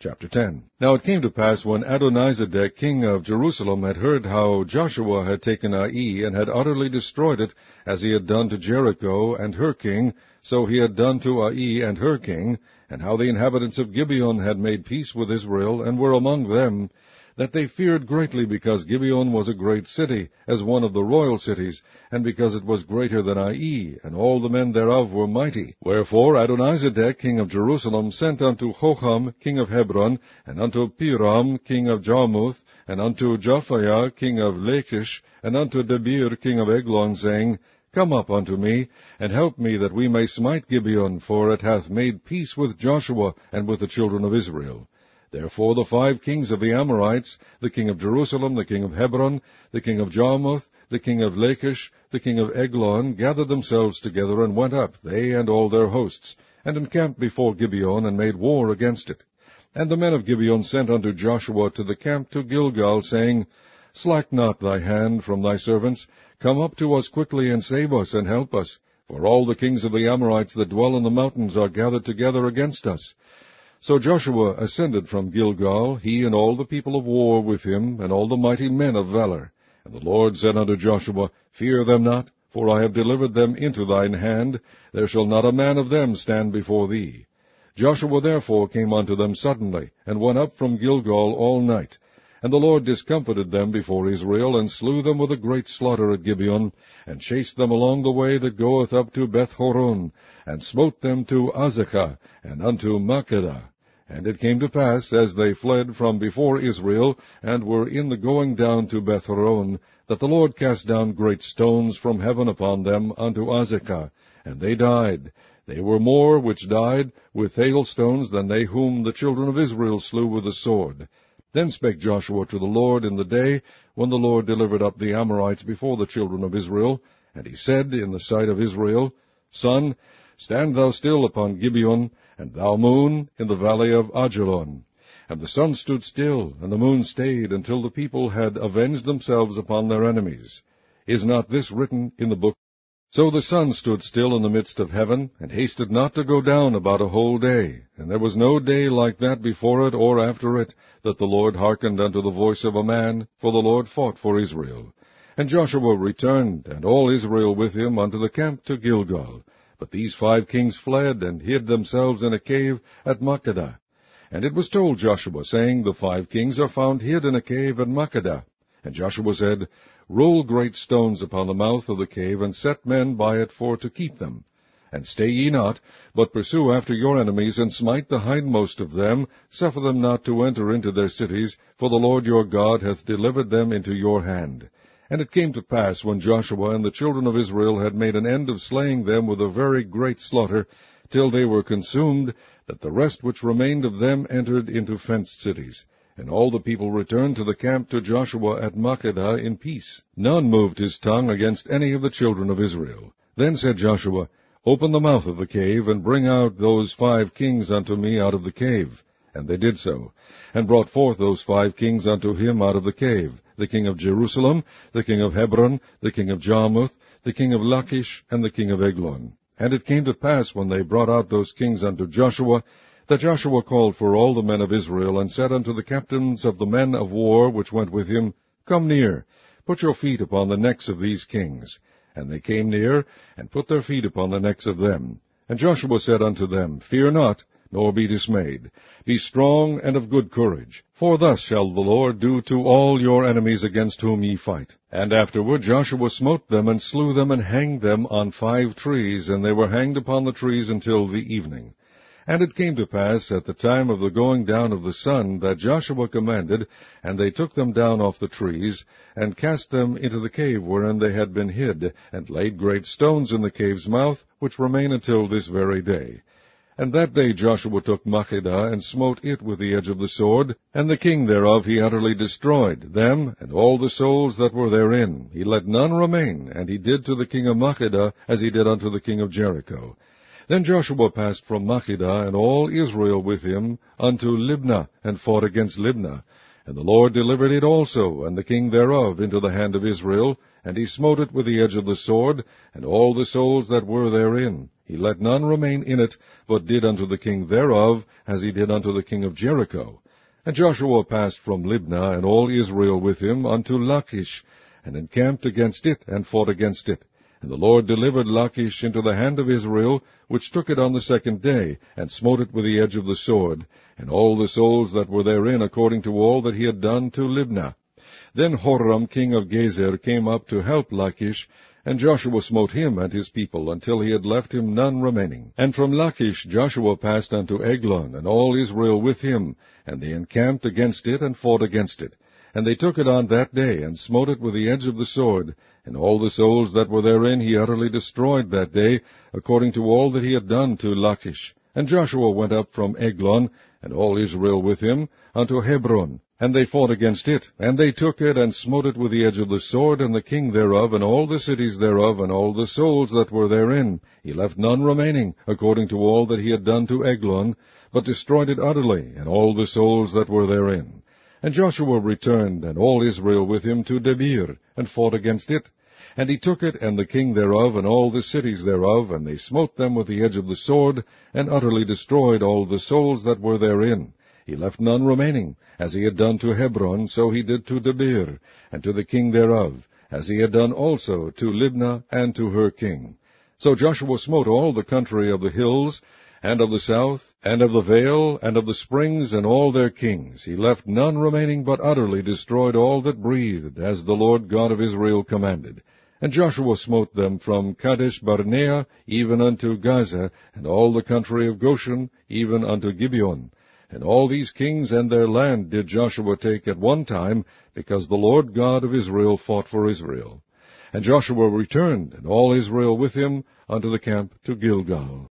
Chapter 10. Now it came to pass, when Adonizedek king of Jerusalem had heard how Joshua had taken Ai, and had utterly destroyed it, as he had done to Jericho and her king, so he had done to Ai and her king, and how the inhabitants of Gibeon had made peace with Israel, and were among them, that they feared greatly, because Gibeon was a great city, as one of the royal cities, and because it was greater than Ai, and all the men thereof were mighty. Wherefore Adonizedek king of Jerusalem sent unto Hoham king of Hebron, and unto Piram king of Jarmuth, and unto Japhaiah king of Lachish, and unto Debir king of Eglon, saying, Come up unto me, and help me, that we may smite Gibeon, for it hath made peace with Joshua and with the children of Israel. Therefore the 5 kings of the Amorites, the king of Jerusalem, the king of Hebron, the king of Jarmuth, the king of Lachish, the king of Eglon, gathered themselves together, and went up, they and all their hosts, and encamped before Gibeon, and made war against it. And the men of Gibeon sent unto Joshua to the camp to Gilgal, saying, Slack not thy hand from thy servants, come up to us quickly, and save us, and help us, for all the kings of the Amorites that dwell in the mountains are gathered together against us. So Joshua ascended from Gilgal, he and all the people of war with him, and all the mighty men of valor. And the Lord said unto Joshua, Fear them not, for I have delivered them into thine hand. There shall not a man of them stand before thee. Joshua therefore came unto them suddenly, and went up from Gilgal all night. And the Lord discomfited them before Israel, and slew them with a great slaughter at Gibeon, and chased them along the way that goeth up to Beth-horon, and smote them to Azekah, and unto Makkedah. And it came to pass, as they fled from before Israel, and were in the going down to Beth-horon, that the Lord cast down great stones from heaven upon them unto Azekah, and they died. They were more which died with hailstones than they whom the children of Israel slew with the sword. Then spake Joshua to the Lord in the day when the Lord delivered up the Amorites before the children of Israel, and he said in the sight of Israel, Sun, stand thou still upon Gibeon, and thou moon in the valley of Ajalon. And the sun stood still, and the moon stayed, until the people had avenged themselves upon their enemies. Is not this written in the book? So the sun stood still in the midst of heaven, and hasted not to go down about a whole day. And there was no day like that before it or after it, that the Lord hearkened unto the voice of a man, for the Lord fought for Israel. And Joshua returned, and all Israel with him, unto the camp to Gilgal. But these 5 kings fled, and hid themselves in a cave at Makkedah. And it was told Joshua, saying, The 5 kings are found hid in a cave at Makkedah. And Joshua said, Roll great stones upon the mouth of the cave, and set men by it for to keep them. And stay ye not, but pursue after your enemies, and smite the hindmost of them, suffer them not to enter into their cities, for the Lord your God hath delivered them into your hand. And it came to pass, when Joshua and the children of Israel had made an end of slaying them with a very great slaughter, till they were consumed, that the rest which remained of them entered into fenced cities. And all the people returned to the camp to Joshua at Makkedah in peace. None moved his tongue against any of the children of Israel. Then said Joshua, Open the mouth of the cave, and bring out those 5 kings unto me out of the cave. And they did so, and brought forth those 5 kings unto him out of the cave, the king of Jerusalem, the king of Hebron, the king of Jarmuth, the king of Lachish, and the king of Eglon. And it came to pass, when they brought out those kings unto Joshua, that Joshua called for all the men of Israel, and said unto the captains of the men of war which went with him, Come near, put your feet upon the necks of these kings. And they came near, and put their feet upon the necks of them. And Joshua said unto them, Fear not, nor be dismayed. Be strong and of good courage, for thus shall the Lord do to all your enemies against whom ye fight. And afterward Joshua smote them, and slew them, and hanged them on 5 trees, and they were hanged upon the trees until the evening. And it came to pass at the time of the going down of the sun, that Joshua commanded, and they took them down off the trees, and cast them into the cave wherein they had been hid, and laid great stones in the cave's mouth, which remain until this very day. And that day Joshua took Makkedah, and smote it with the edge of the sword, and the king thereof he utterly destroyed, them and all the souls that were therein. He let none remain, and he did to the king of Makkedah as he did unto the king of Jericho. Then Joshua passed from Makkedah, and all Israel with him, unto Libnah, and fought against Libnah. And the Lord delivered it also, and the king thereof, into the hand of Israel, and he smote it with the edge of the sword, and all the souls that were therein. he let none remain in it, but did unto the king thereof, as he did unto the king of Jericho. And Joshua passed from Libnah, and all Israel with him, unto Lachish, and encamped against it, and fought against it. And the Lord delivered Lachish into the hand of Israel, which took it on the second day, and smote it with the edge of the sword, and all the souls that were therein, according to all that he had done to Libnah. Then Horam king of Gezer came up to help Lachish, and Joshua smote him and his people, until he had left him none remaining. And from Lachish Joshua passed unto Eglon, and all Israel with him, and they encamped against it, and fought against it. And they took it on that day, and smote it with the edge of the sword, and all the souls that were therein he utterly destroyed that day, according to all that he had done to Lachish. And Joshua went up from Eglon, and all Israel with him, unto Hebron. And they fought against it, and they took it, and smote it with the edge of the sword, and the king thereof, and all the cities thereof, and all the souls that were therein. He left none remaining, according to all that he had done to Eglon, but destroyed it utterly, and all the souls that were therein. And Joshua returned, and all Israel with him, to Debir, and fought against it. And he took it, and the king thereof, and all the cities thereof, and they smote them with the edge of the sword, and utterly destroyed all the souls that were therein. He left none remaining. As he had done to Hebron, so he did to Debir, and to the king thereof, as he had done also to Libnah and to her king. So Joshua smote all the country of the hills, and of the south, and of the vale, and of the springs, and all their kings. He left none remaining, but utterly destroyed all that breathed, as the Lord God of Israel commanded. And Joshua smote them from Kadesh Barnea even unto Gaza, and all the country of Goshen even unto Gibeon. And all these kings and their land did Joshua take at one time, because the Lord God of Israel fought for Israel. And Joshua returned, and all Israel with him, unto the camp to Gilgal.